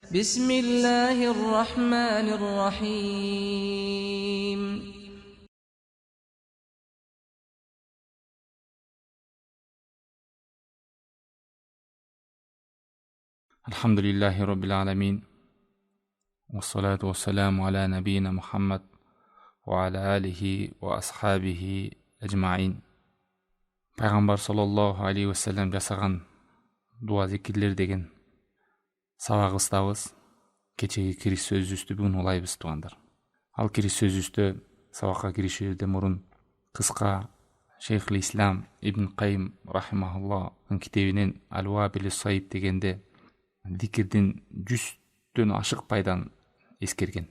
بسم الله الرحمن الرحيم الحمد لله رب العالمين والصلاة والسلام على نبينا محمد وعلى آله وأصحابه أجمعين. Пайғамбар саллаллаху алейхи вассалам жасаған дуа зикирлер деген сабағыбыздабыз. Кечеги кириш сөзүбүздү бүгүн улайбыз туугандар. Ал кириш сөзүбүздө сабакка киришүүдөн мурун кыска Шейхул Ислам Ибн Кайым рахимахуллахтын китебинен Ал-Вабилис Сайиб дегенде зикирдин 100төн ашык пайдан эскерген.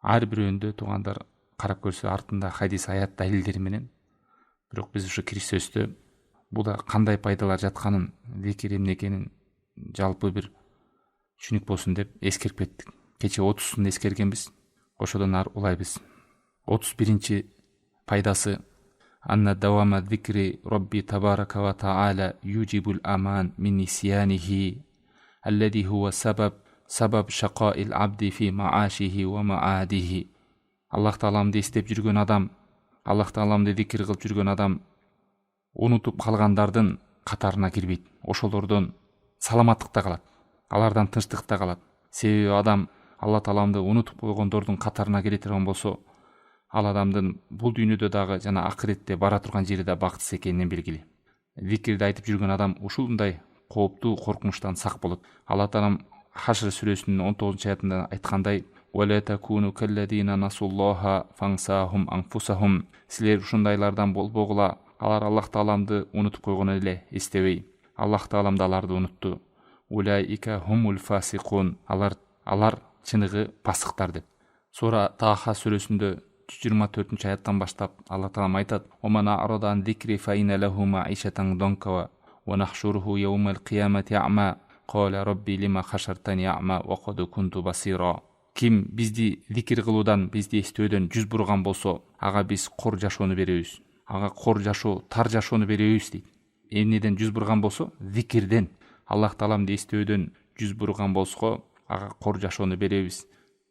Ар бирөөндө туугандар карап көрсө артында хадис аят далилдери менен. Бирок биз ушу кириш сөздө буда кандай пайдалар жатканын, зикир эмне экенин жалпы бир түшүнүк болсун деп эскерип кеттик. Кече 30-ун эскергенбиз, ошодон ары улайбыз. 31-чи пайдасы анна давама зикри Робби табарака ва таала юджибул аман мин нисянихи аллади хува сабаб шакаил абди фи маашихи ва маадихи. Аллах Тааламды эстеп жүргөн адам, Аллах Тааламды зикир кылып жүргөн адам унутуп калгандардын катарына кирбейт. Ошолордон саламаттыкта калат. Алардан тынчтыкта калат. Себеби адам Алла Тааламды унутуп койгондордун катарына кире турган болсо, ал адамдын бул дүйнөдө дагы жана акыретте бара турган жери да бактысыз экенинен белгилүү. Зикирди айтып жүргөн адам ушундай кооптуу коркунучтан сак болот. Алла Таалам Хашр сүрөсүнүн 19-аятында айткандай: "Вала такуну калладина насуллаха фансахум анфусахум". Силер ушундайлардан болбогула, алар Аллах Тааламды унутуп койгон эле эстебей, Аллах Таалам да аларды унутту. Улайика хумул фасикун. Алар чыныгы пасыктар деп. Сура Таха сүрөсүндө 124-аяттан баштап Алла Таалам айтат: "Омана арадан зикри фаина лаху маишатан донка ва нахшуруху яумал қиямати ама қала робби лима хашартани ама ва қад кунту басира". Ким бизди зикир кылуудан, бизди эстөөдөн жүз бурган болсо, ага биз кор жашоону беребиз. Ага кор жашоо, тар жашоону беребиз дейт. Эмнеден жүз бурган болсо? Зикирден. Аллах Тааламды эстөөдөн жүз бурган болсо, ага кор жашоону беребиз.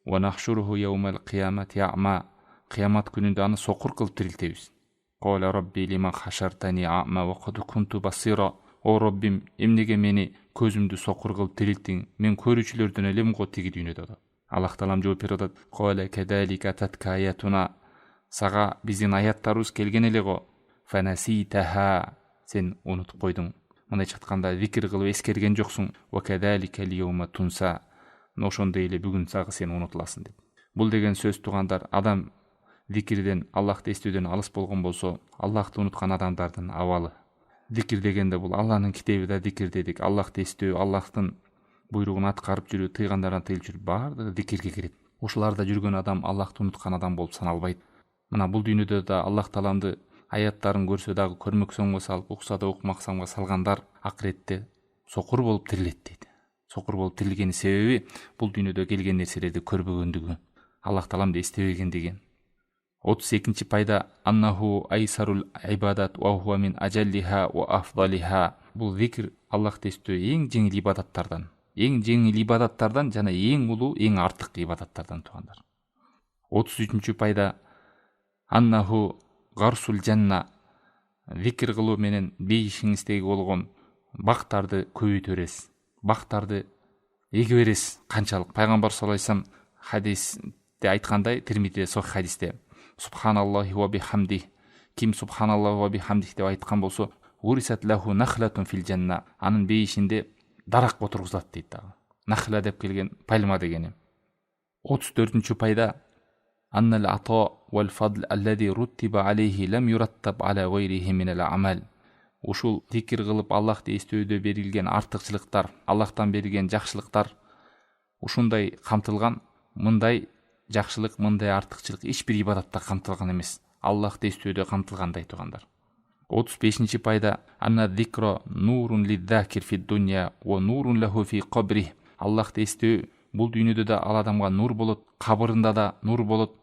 Ва нахшуруху яумал қиямати ама. Кыямат күнүндө аны сокур кылып тирилтебиз. Қала робби лима хашартани ама ва қад кунту басира. О Роббим, эмнеге мени көзүмдү сокур кылып тирилттиң? Мен көрүүчүлөрдөн элем го тиги дүйнөдө. Аллах Таалам жооп берип атат: "Қала кадалика татка аятуна". Сага биздин аяттарыбыз келген эле го. Фанаситаха. Сен унутуп койдуң. Мындайча айтканда, зикир кылып эскерген жоксуң. Ва кадалика лиюма тунса. Ошондой эле бүгүн сага сен унутуласың деп. Бул деген сөз туугандар, адам зикирден, Аллахты эстөөдөн алыс болгон болсо, Аллахты унуткан адамдардын абалы. Зикир дегенде бул Аллахтын китебиде зикир дедик. Аллахты эстөө, Аллахтын буйругун аткарып жүрүү, тыйгандардан тыйылып жүрүү, баардыгы зикирге кирет. Ошоларда жүргөн адам Аллахты унуткан адам болуп саналбайт. Мына бул дүйнөдө да Аллах Тааламды аяттарын көрсө дагы көрмөксөңгө салып, укса да укмаксамга салгандар акыретте сокур болуп тирилет дейт. Сокур болуп тирилгенин себеби бул дүйнөдө келген нерселерди көрбөгөндүгү, Аллах Тааламды эстебегендиги. 32-чи пайда аннаху айсарул ибадат ва хуа мин ажаллиха ва афдалиха. Бул зикир Аллахты эстөө эң жеңил ибадаттардан жана эң улуу, эң артык ибадаттардан туугандар. 33-чү пайда аннаху гарсул жанна. Зикир кылуу менен бейишиңиздеги болгон бактарды көбөйтө бересиз. Бактарды эге бересиз. Канчалык? Пайгамбар саллаллаху алейхи вассалам хадисте айткандай, Тирмизиде сохих хадисте: "Субханаллахи ва бихамди". Ким субханаллахи ва бихамди деп айткан болсо, "Урисат лаху нахлатун фил жанна". Анын бейишинде дарак отургузулат дейт дагы. Нахла деп келген пальма дегени. 34-чү пайда аннал ата вал фадл аллади руттиба алейхи лам юраттаб ала гайрихи минал амал. Ушул зикир кылып Аллахты эстөөдө берилген артыкчылыктар, Аллахтан берилген жакшылыктар ушундай камтылган. Мындай жакшылык, мындай артыкчылык эч бир ибадатта камтылган эмес. Аллахты эстөөдө камтылгандай туугандар. 35-чи пайда анна зикра нурун лидзакир фи дунья ва нурун лаху фи кабри. Аллахты эстөө бул дүйнөдө да ал адамга нур болот, кабырында да нур болот.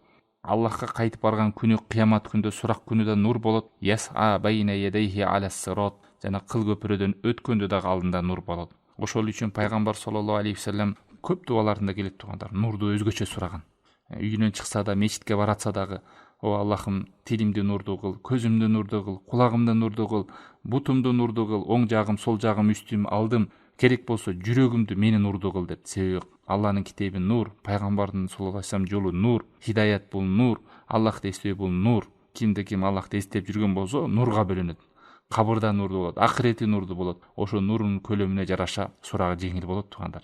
Аллахка кайтып барган күнү, кыямат күндө, сурак күнү да нур болот. Яс'a байна ядайхи аля сират. Жана кыл көпүрөдөн өткөндө дагы алдында нур болот. Ошол үчүн пайгамбар саллаллаху алейхи вассалам көп дубаларында келет туугандар, нурду өзгөчө сураган. Үйүнөн чыкса да, мечитке баратса дагы, о Аллахым, тилимди нурду кыл, көзүмдү нурду кыл, кулагымды нурду кыл, бутумду нурду кыл, оң жагым, сол жагым, үстүм, алдым, керек болсо жүрөгүмдү мени нурду кыл деп. Себеби Алланын китеби нур, пайгамбардын саллаллаху алейхи вассалам жолу нур, хидаят бул нур, Аллахты эстөө бул нур. Кимде ким Аллахты эстеп жүргөн болсо, нурга бөлөнөт. Кабырда нурду болот, акырети нурду болот. Ошо нурунун көлөмүнө жараша сурагы жеңил болот туугандар.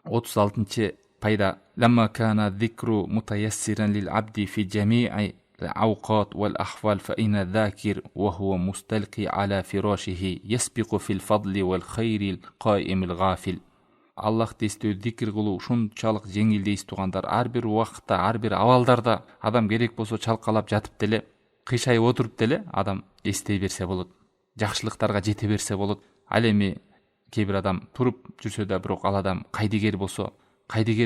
36-чы пайда: ламма кана зикру мутаяссиран лил абди фи жами'i الأوقات والأحوال فإن الذاكر وهو مستلقي على فراشه يسبق في الفضل والخير القائم الغافل. Аллах эстөө зикир кылуу ушунчалык жеңил дейсиз туугандар. Ар бир убакытта, ар бир абалдарда адам керек болсо чалкалап жатып деле, кыйшайып отуруп деле адам эстей берсе болот. Жакшылыктарга жете берсе болот. Ал эми кээ бир адам туруп жүрсө да, бирок ал адам кайдыгер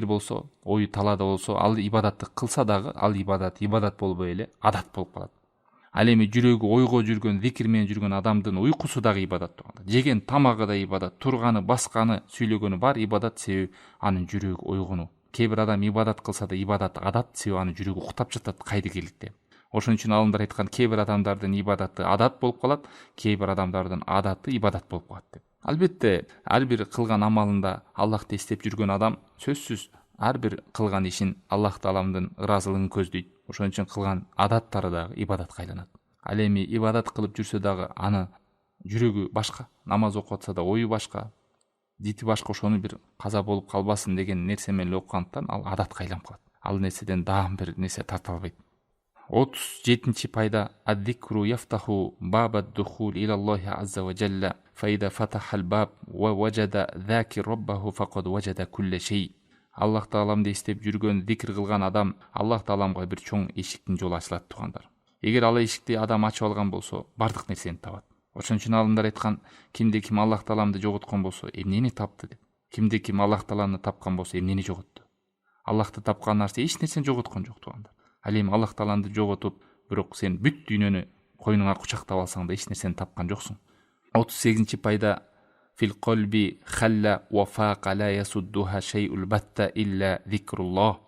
болсо, ою талаада болсо, ал ибадатты кылса дагы, ал ибадат болбой эле адат болуп калат. Ал эми жүрөгү ойго жүргөн, зикир менен жүргөн адамдын уйкусу дагы ибадат туугандар. Жеген тамагы да ибадат, турганы, басканы, сүйлөгөнү бар ибадат, себеби анын жүрөгү ойгону. Кээ бир адам ибадат кылса да, ибадат адат, себеби анын жүрөгү уктап жатат кайдыгерликте. Ошон үчүн алымдар айткан, кээ бир адамдардын ибадаты адат болуп калат, кээ бир адамдардын адаты ибадат болуп калат деп. Албетте, ар бир кылган амалында Аллахты эстеп жүргөн адам сөзсүз ар бир кылган ишин Аллах Тааламдын ыраазылыгын көздөйт. Ошон үчүн кылган адаттары дагы ибадатка айланат. Ал эми ибадат кылып жүрсө дагы аны жүрөгү башка, намаз окуп атса да ою башка, дити башка, ошону бир каза болуп калбасын деген нерсе менен окугандыктан ал адатка айланып калат. Ал нерседен дагы бир нерсе тарта албайт. 37-чи пайда: ад-зикру яфтаху бабад духул илаллахи азза ва жалла фаида фатахал баб ва важада закир роббаху факад важада кулла шей. Аллах Тааламды эстеп жүргөн, зикир кылган адам Аллах Тааламга бир чоң эшиктин жолу ачылат туугандар. Эгер ал эшикти адам ачып алган болсо, бардык нерсени табат. Ошон үчүн алымдар айткан, кимде ким Аллах Тааламды жоготкон болсо, эмнени тапты деп. Кимде ким Аллах Тааланы тапкан болсо, эмнени жоготту. Аллахты тапкан нарса эч нерсени жоготкон жок туугандар. Ал эми Аллах Тааланды жоготуп, бирок сен бүт дүйнөнү койнуңа кучактап алсаң да эч нерсени тапкан жоксуң. 38-чи пайда: фил qalbi khalla wa faqa la yasudduha shay'ul batta illa zikrullah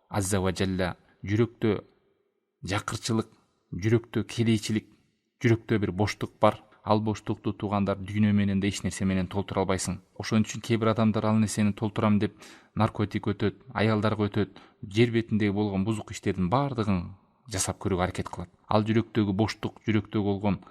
azza wa jalla. Жүрөктө жакырчылык, жүрөктө келейчилик, жүрөктө бир боштук бар. Ал боштукту туугандар дүйнө менен да эч нерсе менен толтура албайсың. Ошон үчүн кээ бир адамдар ал нерсени толтурам деп наркотик өтөт, аялдарга өтөт, жер бетиндеги болгон бузук иштердин бардыгын жасап көрүүгө аракет кылат. Ал жүрөктөгү боштук, жүрөктө болгон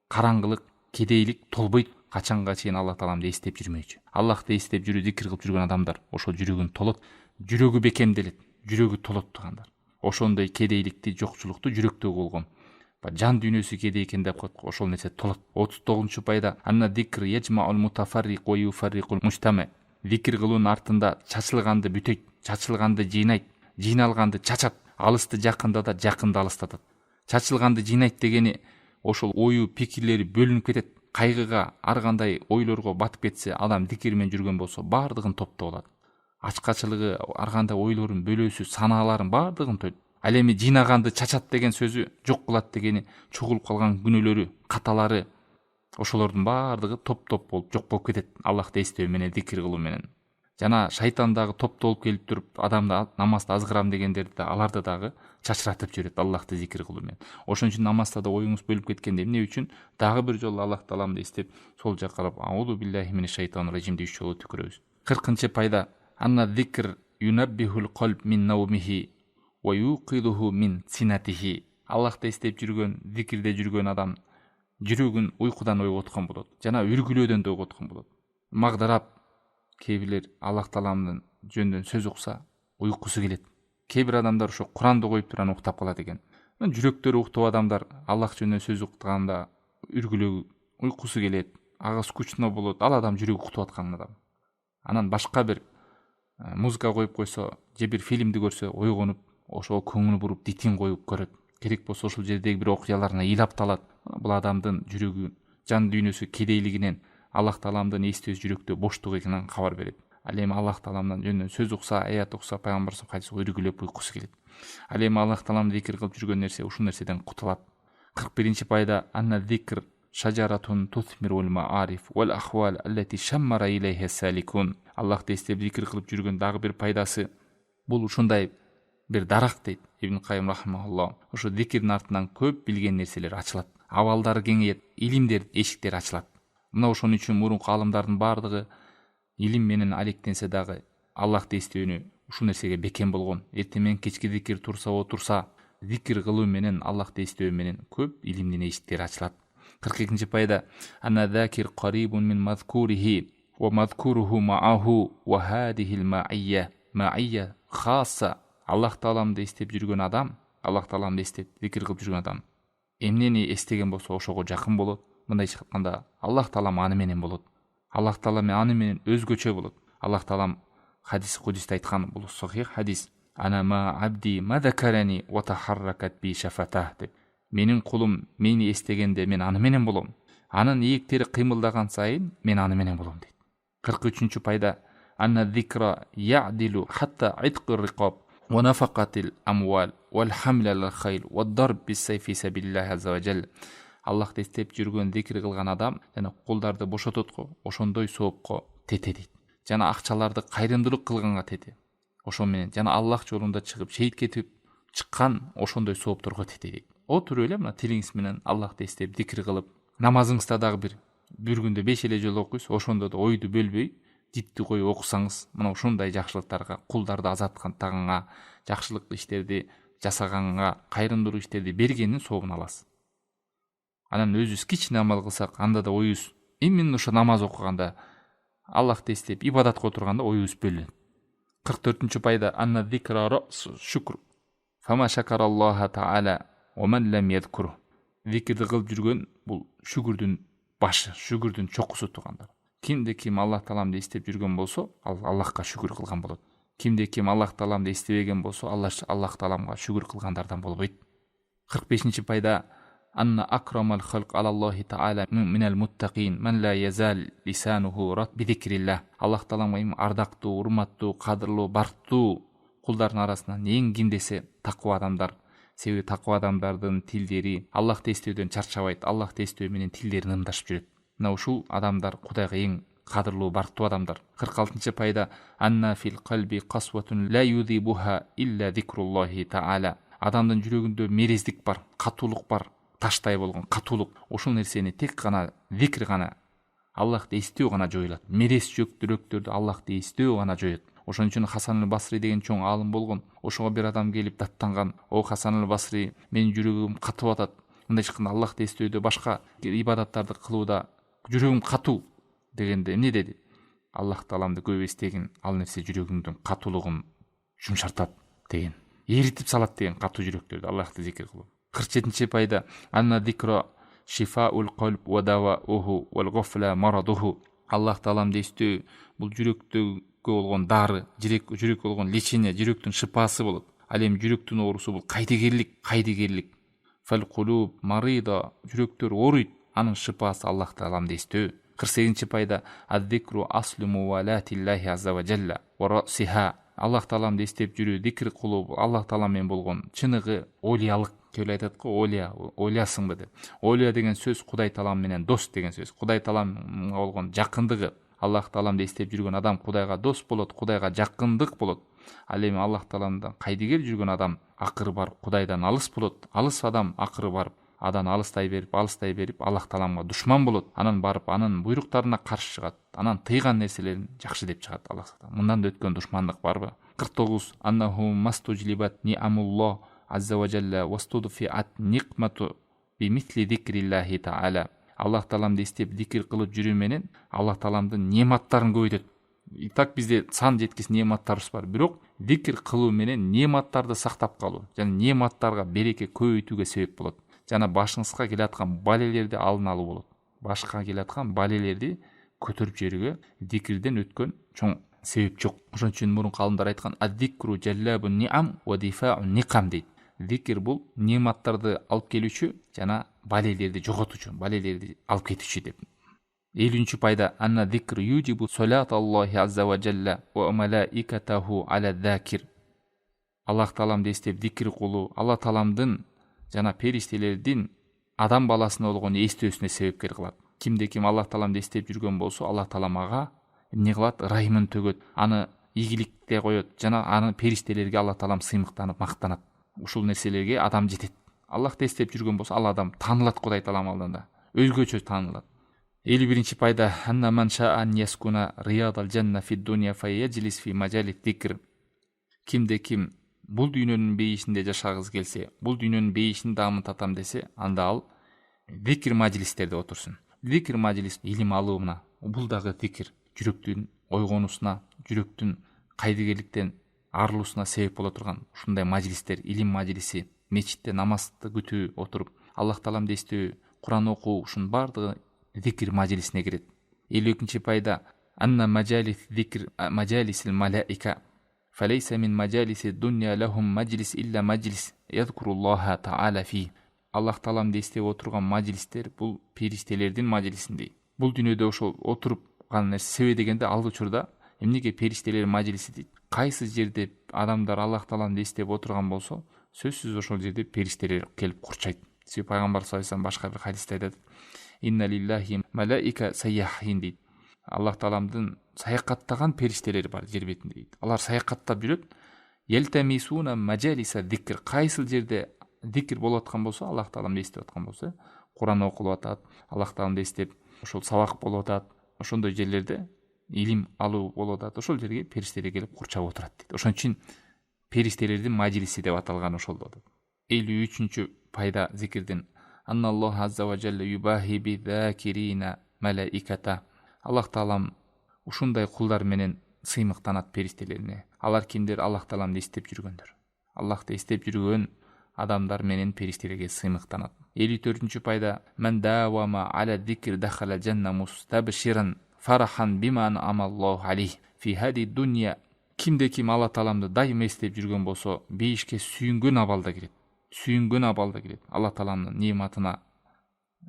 караңгылык, кедейлик толбойт качанга чейин Аллах Тааламды эстеп жүрмөйчү. Аллахты эстеп жүрүп, зикир кылып жүргөн адамдар ошол жүрөгүн толот, жүрөгү бекемделет, жүрөгү толот туугандар. Ошондой кедейликти, жокчулукту жүрөктө болгон жан дүйнөсү кедей экен деп коет, ошол нерсе толот. 39-чу пайда: анна зикр яжмаул мутафарриқ ва юфарриқул мужтама. Зикир кылуунун артында чачылганды бүтөйт, чачылганды жыйнайт, жыйналганды чачат, алысты жакындатат, жакынды алыстатат. Чачылганды жыйнайт дегени ошол ою, пикирлери бөлүнүп кетет. Кайгыга, ар кандай ойлорго батып кетсе, адам зикир менен жүргөн болсо, бардыгын топтоп алат. Ачкачылыгы, ар кандай ойлорун, бөлөөсү, санааларын бардыгын тойт. Ал эми жыйнаганды чачат деген сөзү жок кылат дегени чогулуп калган күнөөлөрү, каталары, ошолордун бардыгы топ-топ болуп жок болуп кетет Аллахты эстөө менен, зикир кылуу менен. Жана шайтан дагы топтолуп келип туруп, адамды намазды азгырам дегендерди да аларды дагы чачыратып жүрөт Аллахты зикир кылуу менен. Ошон үчүн намазда да оюңуз бөлүп кеткенде эмне үчүн дагы бир жолу Аллах Тааламды эстеп, сол жакка карап аузу биллахи минеш шайтанир режим деп 3 жолу түкүрөбүз. 40-чы пайда: анна зикр юнаббихул qalb min nawmihi wa yuqidhuhu min sinatihi. Аллахты эстеп жүргөн, зикирде жүргөн адам жүрөгүн уйкудан ойготкон болот, жана үргүлөөдөн да ойготкон болот. Магдырап, кээ бирлер Аллах Тааламдын жөнүндөн сөз укса уйкусу келет. Кээ бир адамдар ошо Куранды коюп туран уктап калат экен. Жүрөктөрү уктап адамдар Аллах жөнүндөн сөз уктаганда үргүлөө, уйкусу келет, ага скучно болот, ал адам жүрөгү уктап аткан адам. Анан башка бир музыка коюп койсо, же бир фильмди көрсө ойгонуп, ошого көңүл буруп, дитин коюп көрөт. Керек болсо ошол жердеги бир окуяларына ыйлапталат. Бул адамдын жүрөгү, жан дүйнөсү кедейлигинен Аллах Тааламдын эстөөсү жүрөктө боштук экенин кабар берет. Ал эми Аллах Тааламдан жөнүндөн сөз укса, аят укса, пайгамбар хадис үргүлөп уйкусу келет. Ал эми Аллах Тааламды зикир кылып жүргөн нерсе ушул нерседен кутулат. 41-чи пайда: анна зикр шажаратун тусмирул маариф вал ахвал аллати шаммара илейха саликун. Аллахты эстеп зикир кылып жүргөн дагы бир пайдасы бул ушундай бир дарак дейт Ибн Кайым рахимахуллах. Ошо зикирдин артынан көп билген нерселер ачылат, абалдары кеңейет, илимдер эшиктери ачылат. Мына ошон үчүн мурунку алымдардын бардыгы илим менен алектенсе дагы Аллахты эстөөнү ушул нерсеге бекем болгон. Эртең менен кечки зикир турса, зикир кылуу менен Аллахты эстөө менен көп илимдин эшиктери ачылат. 42-нчи пайда анна закир карибун мин мазкурихи ва мазкуруху мааху ва хадихил маия хасса. Аллах Тааламды эстеп жүргөн адам, Аллах Тааламды эстеп зикир кылып жүргөн адам эмнени эстеген болсо ошого жакын болот. Мындайча айтканда Аллах Таалам аны менен болот. Аллах Таалам аны менен өзгөчө болот. Аллах Таалам хадис кудисте айткан, бул сахих хадис. Ана ма абди мадакарани ва тахарракат би шафатах деп. Менин кулум мени эстегенде мен аны менен болом. Анын ийектери кыймылдаган сайын мен аны менен болом дейт. 43-чү пайда анна зикра я'дилу хатта итқир риқаб ва нафақатил амвал вал хамл алал хайл ва дарб бис сайфи сабилиллахи азза ва жал. Аллахты эстеп жүргөн зикир кылган адам жана кулдарды бошотот го, ошондой соопко тете дейт. Жана акчаларды кайрымдуулук кылганга тете. Ошон менен жана Аллах жолунда чыгып шейит кетип чыккан ошондой соопторго тете дейт. Отуруп эле мына тилиңиз менен Аллахты эстеп зикир кылып, намазыңызда дагы бир күндө 5 эле жолу окуйсуз, ошондо да ойду бөлбөй, дипти коюп окусаңыз, мына ушундай жакшылыктарга, кулдарды азаттаганга, жакшылык иштерди жасаганга, кайрымдуулук иштерди бергендин сообун аласыз. Анан өзүбүз кичине амал кылсак, анда да оюбуз именно ошо намаз окуганда, Аллахты эстеп ибадатка отурганда оюбуз бөлүнөт. 44-чү пайда анна зикра расу шукр. Фама шакараллаха таала ва ман лам ядкур. Зикирди кылып жүргөн бул шүгүрдүн башы, шүгүрдүн чокусу тугандар. Кимде ким Аллах Тааламды эстеп жүргөн болсо, ал Аллахка шүгүр кылган болот. Кимде ким Аллах Тааламды эстебеген болсо, Аллах Тааламга шүгүр кылгандардан болбойт. 45-нчи пайда анна акрамал халк алаллахи таала минал муттакин ман ла язал лисануху рат би зикрилlah. Аллах Тааламга эң ардактуу, урматтуу, кадырлуу, барктуу кулдардын арасынан эң ким десе таква адамдар. Себеби таква адамдардын тилдери Аллахты эстөөдөн чарчабайт, Аллахты эстөө менен тилдерин ымдашып жүрөт. Мына ушул адамдар Кудайга эң кадырлуу, барктуу адамдар. 46-нчы пайда анна фил қалби қасватун ла юдибуха илля зикруллахи таала. Адамдын жүрөгүндө мерездик бар, катуулук бар, таштай болгон катуулук. Ошол нерсени тек гана зикир гана, Аллахты эстөө гана жоюлат. Мерез жүрөктөрдү Аллахты эстөө гана жоёт. Ошон үчүн Хасан аль-Басри деген чоң алым болгон. Ошого бир адам келип даттанган: "О Хасан аль-Басри, менин жүрөгүм катып атат. Мындай чыкканда Аллахты эстөөдө, башка ибадаттарды кылууда жүрөгүм катуу" дегенде эмне деди? Аллах Тааламды көп эстеген ал нерсе жүрөгүңдүн катуулугун жумшартат деген. Эритип салат деген катуу жүрөктөрдү Аллахты зикир кылуу. 47-нчи пайда анна зикра шифаул қалб ва давауху вал гуфла марадуху. Аллах Тааламды эстөө бул жүрөктөгө болгон дары, жүрөк болгон лечение, жүрөктүн шипасы болот. Ал эми жүрөктүн оорусу бул кайдыгерлик. Фал кулуб марида, жүрөктөр ооруйт, анын шипасы Аллах Тааламды эстөө. 48-нчи пайда аз-зикру аслу мувалатиллахи азза ва жалла ва расиха. Аллах Тааламды эстеп жүрүү, зикир кылуу Аллах Таала менен болгон чыныгы олиялык. Көйлө айтат го, олиясыңбы деп. Олия деген сөз Кудай Таалам менен дос деген сөз. Кудай Тааламга болгон жакындыгы. Аллах Тааламды эстеп жүргөн адам Кудайга дос болот, Кудайга жакындык болот. Ал эми Аллах Тааламдан кайдыгер жүргөн адам акыры барып Кудайдан алыс болот. Алыс адам акыры барып адан алыстай берип Аллах Тааламга душман болот. Анан барып анын буйруктарына каршы чыгат. Анан тыйган нерселерин жакшы деп чыгат Аллах Таала. Мындан да өткөн душмандык барбы? 49 аннаху мастужлибат ни'амуллах азза ва жалла вастудфиат никмату бимисли зикриллахи таала. Аллах Тааламды эстеп зикир кылып жүрүү менен Аллах Тааламдын нематтарын көбөйтөт. И так бизде сан жеткис нематтарыбыз бар. Бирок зикир кылуу менен нематтарды сактап калуу жана нематтарга береке көбөйтүүгө себеп болот. Жана башыңызга келаткан балелерди алын алуу болот. Башка келаткан балелерди көтөрүп жиберүүгө зикирден өткөн чоң себеп жок. Ошон үчүн мурунку алымдар айткан аз-зикру жаллабун ни'ам ва дифаун никам дейт. Зикир бул нематтарды алып келүүчү жана балелерди жоготуучу, балелерди алып кетүүчү деп. 50-нчи пайда анна зикр юджибу салат Аллахи азза ва жалла ва малаикатаху аля закир. Аллах Тааламды эстеп зикир кылуу Аллах Тааламдын жана периштелердин адам баласына болгон эстөөсүнө себепкер кылат. Кимде ким Аллах Тааламды эстеп жүргөн болсо, Аллах Таалам ага эмне кылат? Ырайымын төгөт, аны ийгиликте коет жана аны периштелерге Аллах Таалам сыймыктанып мактанат. Ушул нерселерге адам жетет. Аллахты эстеп жүргөн болсо, ал адам таанылат Кудай Таалам алдында. Өзгөчө таанылат. 51 пайда: анна ман шаа ан яскуна риядал жанна фид дуния фаяджлис фи маджалит зикр. Кимде ким бул дүйнөнүн бейишинде жашагысы келсе, бул дүйнөнүн бейишин дамытатам десе, анда ал зикр мажлистерде отурсун. Зикр мажлис илим алуына, бул дагы зикр жүрөктүн ойгонусуна, жүрөктүн кайдыгерликтен арылуусуна себеп боло турган ушундай мажлистер, илим мажлиси, мечитте намазды күтүү отуруп, Аллах Тааламды эстөө, Куран окуу, ушунун бардыгы зикр мажлисине кирет. 52 пайда: анна маджалис зикр маджалисил малаика фалейса мин маджалиси дунья лахум маджлис илля маджлис язкуруллаха таала фи. Аллах Тааламды эстеп отурган мажлистер бул периштелердин мажлисиндей. Бул дүйнөдө ошол отуруп калган нерсе себеби дегенде ал учурда эмнеге периштелер мажлиси дейт? Кайсы жерде адамдар Аллах Тааламды эстеп отурган болсо, сөзсүз ошол жерде периштелер келип курчайт. Себеби пайгамбар саллаллаху алейхи вассалам башка бир хадисте айтат: инна лиллахи малаика сайяхин дейт. Аллах Тааламдын саякаттаган периштелери бар жер бетинде дейт. Алар саякаттап жүрөт. Елтамисуна маджалиса зикр. Кайсыл жерде зикр болуп аткан болсо, Аллах Тааламды эстеп аткан болсо, Куран окулуп атат, Аллах Тааламды эстеп, ошол сабак болуп атат, ошондой жерлерде илим алуу болуп атат, ошол жерге периштелер келип курчап отурат дейт. Ошон үчүн периштелердин мажлиси деп аталган ошол болот. 53 пайда зикирдин: анна Аллах азза ва жалла юбахи би закирина малаиката. Аллах Таалам ушундай кулдар менен сыймыктанат периштелерине. Алар кимдер? Аллах Тааламды эстеп жүргөндөр. Аллахты эстеп жүргөн адамдар менен периштелерге сыймыктанат. 54 пайда: ман давама аля зикр дахала жанна мустабширан фарахан биман амаллаху алейх фи хади дунья. Кимде ким Аллах Тааламды дайым эстеп жүргөн болсо, бейишке сүйүнгөн абалда кирет. Сүйүнгөн абалда кирет. Аллах Тааламдын нематына,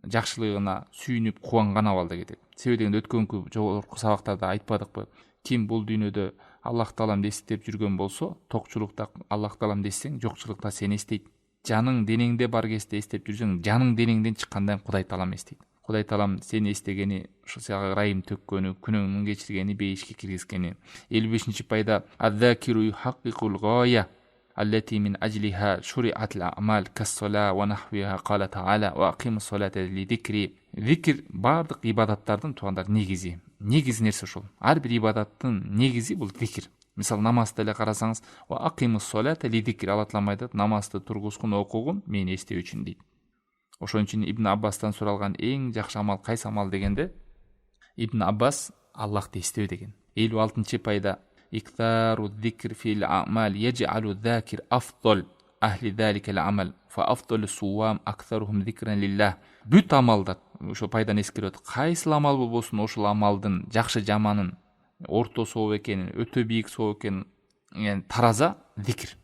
жакшылыгына сүйүнүп кубанган абалда кетет. Себеби дегенде өткөнкү жогорку сабактарда айтпадыкпы? Ким бул дүйнөдө Аллах Тааламды эстеп жүргөн болсо, токчулукта Аллах Тааламды эстесең, жокчулукта сени эстейт. Жаның денеңде бар кезде эстеп жүрсөң, жаның денеңден чыккандан Кудай Таалам эстейт. Кудай Таалам сени эстегени, ошо сага ырайым төккөнү, күнөөңдүн кечиргени, бейишке киргизгени. 55 пайда: аззакиру юхаккикул гая аллати мин ажлиха шуриат ал-амал кас-сала ва нахвиха кала таала ва акимус салата ли зикри. Зикр бардык ибадаттардын туугандар негизи. Негиз нерсе ошол. Ар бир ибадаттын негизи бул зикр. Мисалы намазды эле карасаңыз, ва акимус салата ли зикри, Алла Таалам айтат, намазды тургузгун, окугун мени эстөө үчүн дейт. Ошон үчүн Ибн Аббастан суралган эң жакшы амал кайсы амал дегенде, Ибн Аббас Аллахты эстөө деген. 56 пайда: иктару зикр фил амал яджалу закир афдал ахли заликал амал фа афдалу суам актарухум зикран лиллах. Бүт амалдар ошо пайданы эскерип, кайсы амал болбосун, ошол амалдын жакшы жаманын, орто сооп экенин, өтө бийик сооп экенин тараза зикр.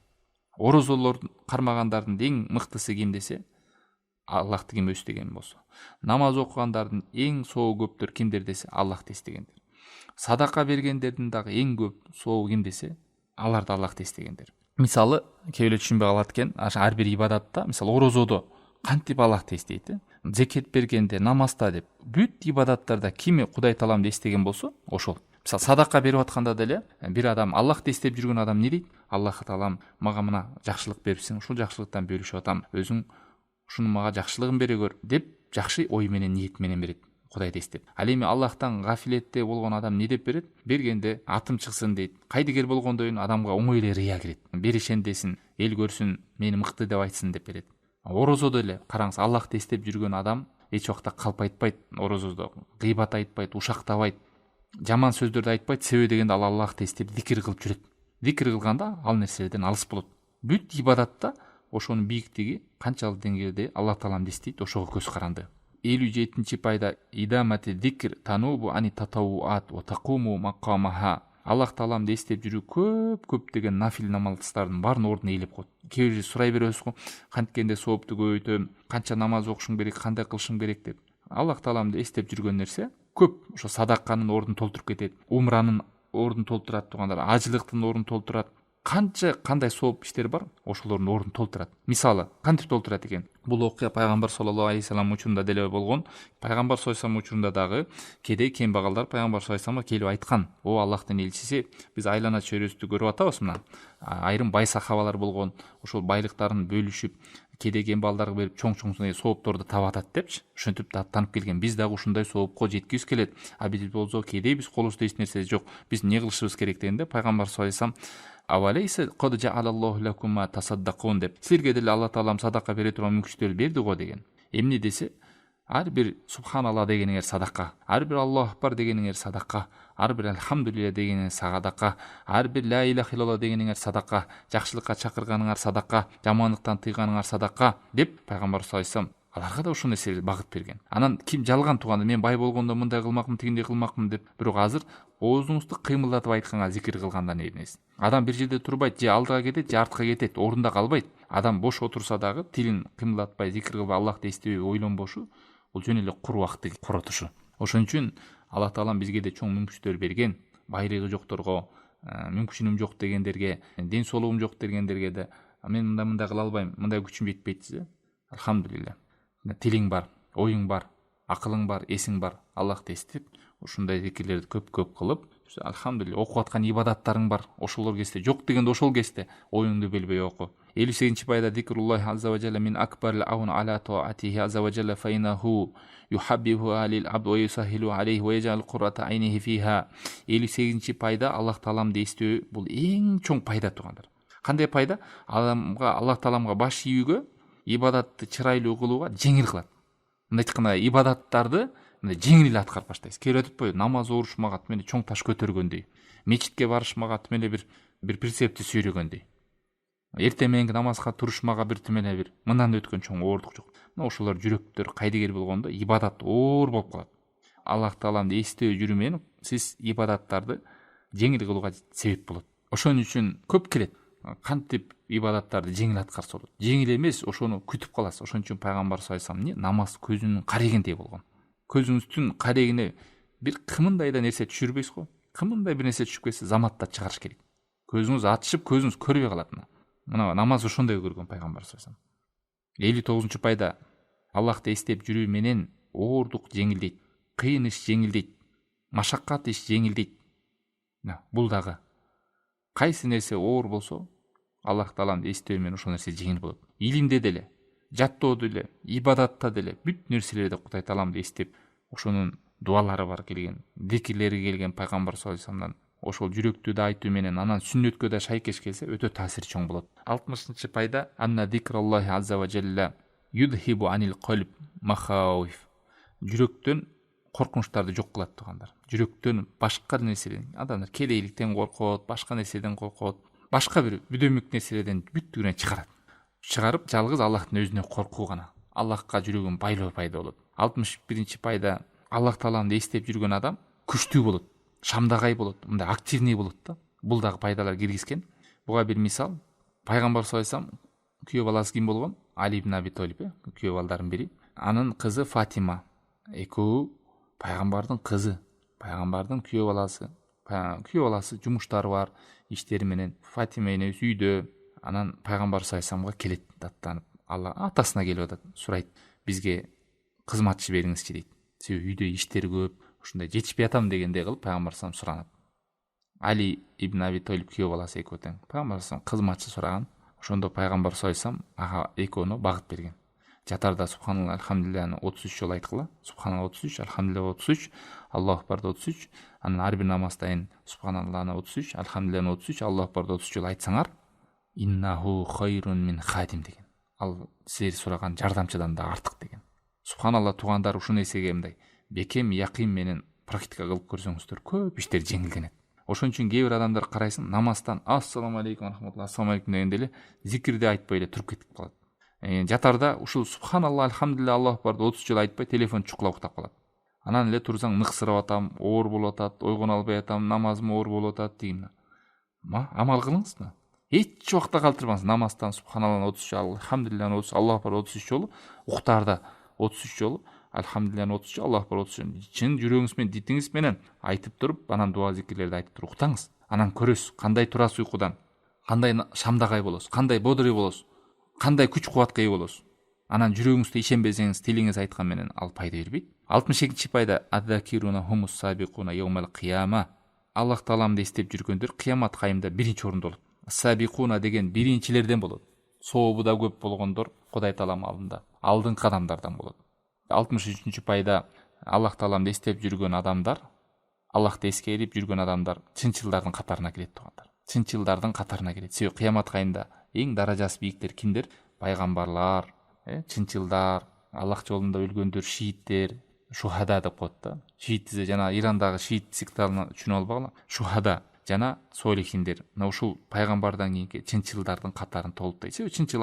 Орозолор кармагандардын эң мыктысы ким десе, Аллахты ким эстеген болсо. Намаз окугандардын эң соо көптөр кимдер десе, Аллахты эстегендер. Садака бергендердин дагы эң көп соо ким десе, алар да Аллахты эстегендер. Мисалы, кээ бирөө түшүнбөй калат экен, ар бир ибадатта, мисалы орозодо кантип Аллахты эстейт, зекет бергенде, намазда деп, бүт ибадаттарда кими Кудай Тааламды эстеген болсо, ошол. Мисалы, садака берип атканда деле бир адам Аллахты эстеп жүргөн адам эмне дейт? Аллах Таалам мага мына жакшылык берипсиң, ушул жакшылыктан бөлүшүп атам, өзүң ушуну мага жакшылыгын бере көр деп, жакшы ой менен, ниет менен берет Кудайды эстеп. Ал эми Аллахтан гафилетте болгон адам не деп берет? Бергенде атым чыксын дейт. Кайдыгер болгондойун адамга оңой эле рыя кирет. Беришен десин, эл көрсүн, мени мыкты деп айтсын деп берет. Орозодо эле караңыз, Аллахты эстеп жүргөн адам эч убакта калп айтпайт, орозодо гыйбат айтпайт, ушактабайт, жаман сөздөрдү айтпайт. Себеби дегенде ал Аллахты эстеп зикир кылып жүрөт. Зикир кылганда ал нерселерден алыс болот. Бүт ибадатта ошонун бийиктиги канчалык деңгээлде Аллах Тааламды эстейт, ошого көз каранды. 57 пайда: идамати зикр танубу ани татауат ва тaqуmu мақамаха. Аллах Тааламды эстеп жүрүү көп деген нафил намаздардын баарын ордуна ээлеп коет. Кээ бир сурай беребиз го, канткенде соопту көбөйтөм, канча намаз окушуң керек, кандай кылышың керек деп. Аллах Тааламды эстеп жүргөн нерсе көп. Ошо садаканын ордун толтуруп кетет, умранын ордун толтурат туугандар, ажылыктын ордун толтурат, кандай сооп иштер бар, ошолордун ордун толтурат. Мисалы, кантип толтурат экен? Бул окуя пайгамбар саллаллаху алейхи вассалам учурунда деле болгон. Пайгамбар саллаллаху алейхи вассалам учурунда дагы кедей кембагалдар пайгамбар саллаллаху алейхи вассаламга келип айткан: "О Аллахтын элчиси, биз айлана чөйрөсүндө көрүп атабыз мына. Айрым бай сахабалар болгон, ошол байлыктарын бөлүшүп, кедей кембагалдарга берип чоң соопторду таап атат" депчи. Ошентип аттанып келген. Биз дагы ушундай соопко жеткибиз келет. Биз болсо кедейбиз, колубузда эч нерсе жок. Биз эмне кылышыбыз керек дегенде пайгамбар саллаллаху алейхи вассалам: "Авалейса код жаалаллаху лакум ма тасаддакун" деп, силерге деле Алла таалам садака бере турган мүмкүнчүлүктөрдү берди го деген. Эмне десе, ар бир субханалла дегениңер садака, ар бир Аллаху акбар дегениңер садака, ар бир алхамдулилля дегениңер садака, ар бир ла илаха илlalloh дегениңер садака, жакшылыкка чакырганыңар садака, жамандыктан тыйганыңар садака деп пайгамбар саллаллаху алейхи вассалам аларга да ошол нерсени багыт берген. Анан ким жалган туганда мен бай болгондо мындай кылмакмын, тигиндей кылмакмын деп, бирок азыр оозуңузду кыймылдатып айтканга зикир кылгандан эмес. Адам бир жерде турбайт, же алдыга кетет, же артка кетет, ордунда калбайт. Адам бош отурса дагы тилин кыймылдатпай зикир кылбай Аллахты эстебей ойлонбошу, бул жөн эле кур убакытты коротушу. Ошон үчүн Аллах таалам бизге да чоң мүмкүнчүлүктөр берген. Байлыгы жокторго, мүмкүнчүлүгүм жок дегендерге, ден соолугум жок дегендерге да мен мындай кыла албайм, мындай күчүм жетпейт десе, алхамдулилля. Тилиң бар, оюң бар, акылың бар, эсиң бар. Аллахты эстеп, ушундай зикирлерди көп кылып, алхамдулилля, окуп аткан ибадаттарың бар. Ошолор кезде жок дегенде ошол кезде оюңду бөлбөй оку. 58-чи пайда зикруллахи азза ва жалла мин акбарил аун ала таатихи азза ва жалла файнаху юхаббиху алил абд ва юсахилу алейхи ва яжал куррата айнихи фиха. 58-чи пайда Аллах тааламды эстөө, бул эң чоң пайда тугандар. Кандай пайда? Аллах тааламга баш ийүүгө, ибадатты чырайлуу кылууга жеңил кылат. Мындай айтканда, ибадаттарды жеңил эле аткарып баштайсыз. Келип атпайбы, намаз орушмага атмеле чоң таш көтөргөндөй, мечитке барышмага атмеле бир прецепти сүйрөгөндөй, эртең мененки намазга турушмага бир тимеле бир мындан өткөн чоң оордук жок. Мына ошолор жүрөктөр кайдыгер болгондо ибадат оор болуп калат. Аллах тааламды эстөө жүрүү менен сиз ибадаттарды жеңил кылууга себеп болот. Ошон үчүн көп келет. Кантип ибадаттарды жеңил аткарса болот. Жеңил эмес, ошону күтүп каласыз. Ошон үчүн пайгамбар саллаллаху алейхи вассалам намаз көзүнүн карегиндей болгон. Көзүңүздүн карегине бир кымындай да нерсе түшүрбөйсүз го. Кымындай бир нерсе түшүп кетсе заматта чыгарыш керек. Көзүңүз ачышып, көзүңүз көрбөй калат. Мына намаз ошондой көргөн пайгамбар саллаллаху алейхи вассалам. 59-чу пайда Аллахты эстеп жүрүү менен оордук жеңилдейт, кыйын иш жеңилдейт, машаккат иш жеңилдейт. Бул дагы кайсы нерсе оор болсо, Аллах тааламды эстөө менен ошол нерсе жеңил болот. Илимде деле, жаттоодо деле, ибадатта деле, бүт нерселерде Кудай тааламды эстеп, ошонун дуалары бар келген, зикирлери келген пайгамбар саллаллаху алейхи вассаламдан ошол жүрөктү да айтуу менен анан сүннөткө да шайкеш келсе өтө таасири чоң болот. 60-чы пайда анна зикраллахи азза ва жалла юдхибу анил qalb махауиф. Жүрөктөн коркунучтарды жок кылат тугандар. Жүрөктөн башка нерседен, адамдар келейликтен коркот, башка нерседен коркот, башка бир бүдөмүк нерселерден бүттүгүнөн чыгарат. Чыгарып жалгыз Аллахтын өзүнө коркуу гана. Аллахка жүрөгүн байлоо пайда болот. 61-чи пайда Аллах тааламды эстеп жүргөн адам күчтүү болот, шамдагай болот, мындай активный болот да. Бул дагы пайдалар киргизген. Буга бир мисал, пайгамбар саллаллаху алейхи вассалам күйөө баласы ким болгон? Али ибн Аби Талиб, күйөө балдардын бири. Анын кызы Фатима. Экөө пайгамбардын кызы, пайгамбардын күйөө баласы жумуштары бар, иштери менен. Фатима энебиз үйдө, анан пайгамбар саллаллаху алейхи вассаламга келет, даттанып. Алла атасына келип атат, сурайт: "Бизге кызматчы бериңизчи" дейт. Себеби үйдө иштер көп, ушундай жетишпей атам дегендей кылып пайгамбар саллаллаху алейхи вассалам суранат. Али ибн Аби Талиб күйөө баласы экөө тең. Пайгамбар саллаллаху алейхи вассалам кызматчы сураган. Ошондо пайгамбар саллаллаху алейхи вассалам ага экөөнү багыт берген. Жатарда субханалла алхамдулиллахны 33 жолу айткыла. Субханалла 33, алхамдулилlah 33, Аллаху акбарды 33. Анан ар бир намаздайын субханаллахны 33, алхамдулиллахны 33, Аллаху акбарды 33 жолу айтсаңар, иннаху хайрун мин хадим деген. Ал силер сураган жардамчыдан да артык деген. Субханалла тугандар, ушул нерсеге мындай бекем якын менен практика кылып көрсөңүздөр көп иштер жеңилденет. Ошон үчүн кээ бир адамдар карайсың, намаздан ассаламу алейкум рахматуллах, ассаламу алейкум дегенде эле зикирди айтпай эле туруп кетип калат. Жатарда ушул субханалла, алхамдулилlah, Аллаху акбарды 30 жолу айтпай телефон чукулап уктап калат. Анан эле турсаң ныксырап атам, оор болуп атат, ойгоно албай атам, намазым оор болуп атат дейм. Амал кылыңыз. Эч убакта калтырбаңыз. Намаздан субханаллахны 30 жолу, алхамдулиллахны 30, Аллаху акбарды 33 жолу, уктарда 33 жолу, алхамдулиллахны 30 жолу, Аллаху акбарды 30 жолу. Чын жүрөгүңүз менен, дитиңиз менен айтып туруп, анан дуа зикирлерди айтып туруп уктаңыз. Анан көрөсүз кандай турасыз уйкудан, кандай шамдага ээ болосуз, кандай бодрый болосуз, кандай күч кубатка ээ болосуз. Анан жүрөгүңүздө ишенбесеңиз тилиңиз айткан менен ал пайда бербейт. 62-ши пайда адзакируна хумус сабикуна йаумал кыяма. Аллах тааламды эстеп жүргөндөр кыямат кайымда биринчи орунда болот. Сабикуна деген биринчилерден болот. Сообу да көп болгондор Кудай таалам алдында алдыңкы адамдардан болот. 63-чү пайда Аллах тааламды эстеп жүргөн адамдар, Аллахты эске алып жүргөн адамдар чынчылдардын катарына кирет туугандар. Чынчылдардын катарына кирет. Себеби кыямат кайымда эң даражасы бийиктер кимдер? Пайгамбарлар, чынчылдар, Аллах жолунда өлгөндөр, шииттер, шухада деп коет да. Шиит десе жана Ирандагы шиит секталарына түшүнүп албагыла. Шухада жана солихиндер. Мына ушул пайгамбардан кийинки чынчылдардын катарын толуктайт. Себеби чынчыл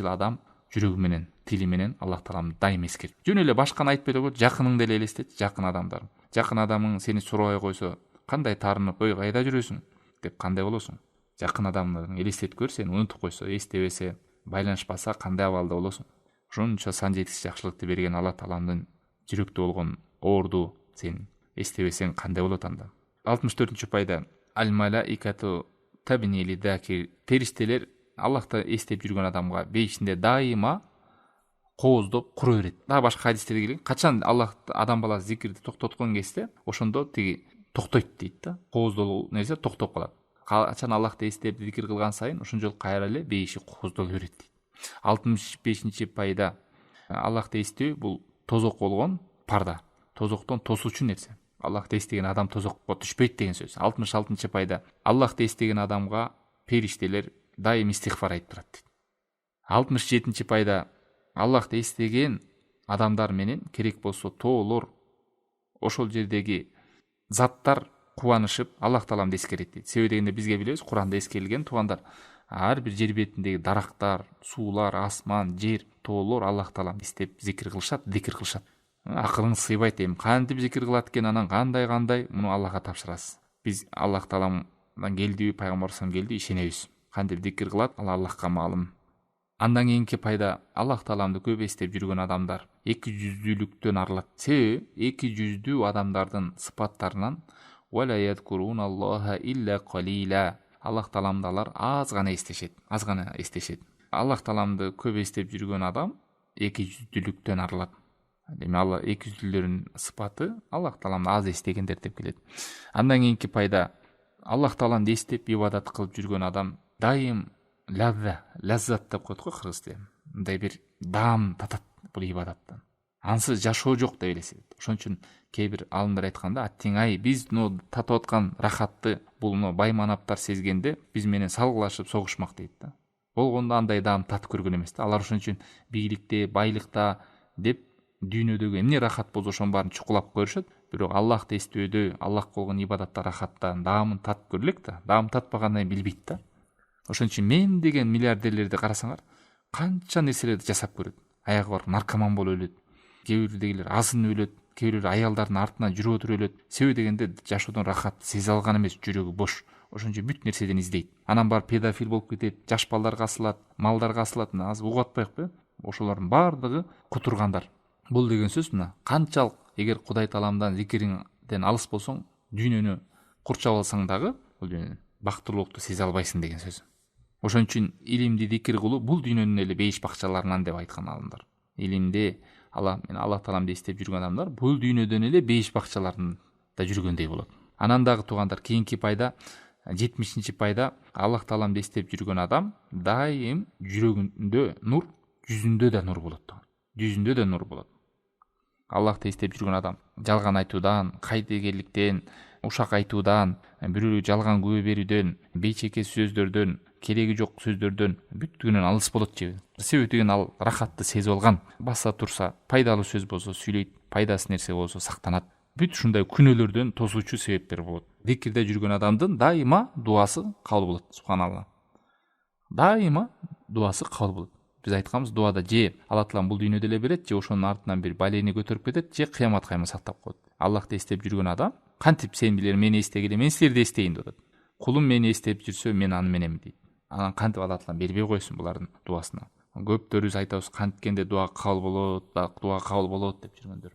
адам жүрөгү менен, тили менен Аллах тааламды дайым эскерт. Жөн эле башканы айтпай да коет, жакыныңды эле элестет, жакын адамдар. Жакын адамың сени сурабай койсо, кандай таарынып, "Ой, кайда жүрөсүң?" деп кандай болосуң? Жакын адамдарды элестетип көр, сени унутуп койсо, эстебесе, байланышпаса кандай абалда болосуң? Ошончо сан жеткис жакшылыкты берген Алла тааламдын жүрөктө болгон орду сен эстебесең кандай болот анда? 64-чү пайда аль-малаикату табни лидакир. Периштелер Аллахты эстеп жүргөн адамга бейишинде дайыма кооздоп кура берет. Дагы башка хадистерде келген, качан Аллах адам баласы зикирди токтоткон кезде, ошондо тиги токтойт дейт да. Кооздолуу нерсе токтоп калат. Качан Аллахты эстеп зикир кылган сайын ошончол кайра эле бейиши кооздоло берет дейт. 65-чи пайда Аллахты эстөө бул тозок болгон парда. Тозоктон тосуучу нерсе. Аллахты эстеген адам тозокко түшпөйт деген сөз. 66-чы пайда Аллахты эстеген адамга периштелер дайым истигфар айтып турат дейт. 67-чи пайда Аллахты эстеген адамдар менен керек болсо тоолор ошол жердеги заттар кубанышып Аллах тааламды эскерет дейт. Себеби дегенде бизге билебиз, Куранда эскерилген туугандар, ар бир жер бетиндеги дарактар, суулар, асман, жер, тоолор Аллах тааламды эстеп зикир кылышат, зикир кылышат. Акылың сыйбайт, эми кантип зикир кылат экен, анан кандай муну Аллахка тапшырасыз. Биз Аллах тааламдан келди, пайгамбардан келди, ишенебиз. Кантип зикир кылат, ал Аллахка маалым. Андан кийинки пайда Аллах тааламды көп эстеп жүргөн адамдар эки жүздүүлүктөн арылат. Себеби эки жүздүү адамдардын сыпаттарынан вала ядкурун Аллаха илля калила. Аллах тааламды алар аз гана эстешет. Аллах тааламды көп эстеп жүргөн адам эки жүздүүлүктөн арылат. Эми ал эки жүздүүлөрдүн сыпаты Аллах тааламды аз эстегендер деп келет. Андан кийинки пайда Аллах тааламды эстеп ибадат кылып жүргөн адам дайым лаззат деп коет го кыргыз тилинде. Мындай бир даам татат бул ибадаттан. Ансыз жашоо жок деп элесет. Ошон үчүн кээ бир алымдар айтканда, аттиң биз татып аткан рахатты бул байманаптар сезгенде биз менен салгылашып согушмак дейт да. Болгондо андай даам татып көргөн эмес да. Алар ошон үчүн бийликте, байлыкта деп дүйнөдөгү эмне рахат болсо ошонун баарын чукулап көрүшөт. Бирок Аллахты эстөөдө, Аллах болгон ибадатта рахаттан даамын татып көрөлүк да. Даам татпагандан билбейт да. Ошон үчүн мен деген миллиардерлерди карасаңар, канча нерселерди жасап көрөт. Аягы бар наркоман болуп өлөт. Кээ бирдегилер азынып өлөт, кээ бирөө аялдардын артынан жүрүп отуруп өлөт. Себеби дегенде жашоодон рахат сезе алган эмес, жүрөгү бош. Ошон үчүн бүт нерседен издейт. Анан бар педофил болуп кетет, жаш балдарга асылат, малдарга асылат. Азыр угуп атпайбы? Ошолордун баардыгы кутургандар. Бул деген сөз мына канчалык эгер Кудай тааламдан зикириңден алыс болсоң, дүйнөнү курчап алсаң дагы, бул дүйнөнү бактылуулукту сезе албайсың деген сөз. Ошон үчүн илимди зикир кылуу бул дүйнөнүн эле бейиш бакчаларынан деп айткан алымдар. Илимде Аллах тааламды эстеп жүргөн адамдар бул дүйнөдөн эле бейиш бакчаларында жүргөндөй болот. Анан дагы туугандар, кийинки пайда 70-чи пайда Аллах тааламды эстеп жүргөн адам дайым жүрөгүндө нур, жүзүндө да нур болот. Жүзүндө да нур болот. Аллахты эстеп жүргөн адам жалган айтуудан, кайдыгерликтен, ушак айтуудан, бирөөгө жалган күбө берүүдөн, бейчеке сөздөрдөн, кереги жок сөздөрдөн бүттүгүнөн алыс болот же. Себеби деген ал рахатты сезип алган. Баса турса, пайдалуу сөз болсо сүйлөйт, пайдасы нерсе болсо сактанат. Бүт ушундай күнөөлөрдөн тосуучу себептер болот. Зикирде жүргөн адамдын дайыма дуасы кабыл болот. Субханалла. Дайыма дуасы кабыл болот. Биз айтканбыз, дуада же Алла таалам бул дүйнөдө эле берет, же ошонун артынан бир балени көтөрүп кетет, же кыямат кайма сактап коет. Аллахты эстеп жүргөн адам кантип сен билер мени эстегиле, мен силерди эстейин деп атат. Кулум мени эстеп жүрсө, мен аны менен дейт. Анан кантип Алла таалам бербей койсун булардын дуасына. Көптөрүбүз айтабыз, канткенде дуа кабыл болот деп жүргөндөр.